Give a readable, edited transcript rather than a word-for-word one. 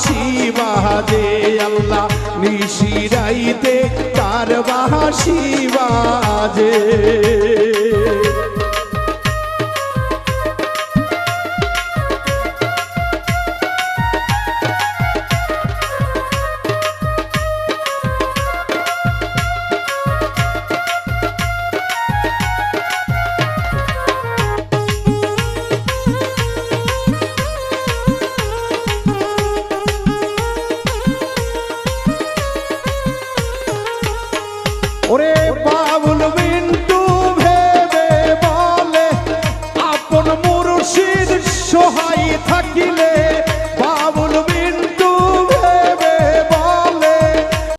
বাঁশি বাজে আল্লাহ নিশিরাইতে কার বাঁশি বাজে ওরে বাবুল মিন্টু ভেবে বলে আপন মুর্শিদ সহায় থাকিলে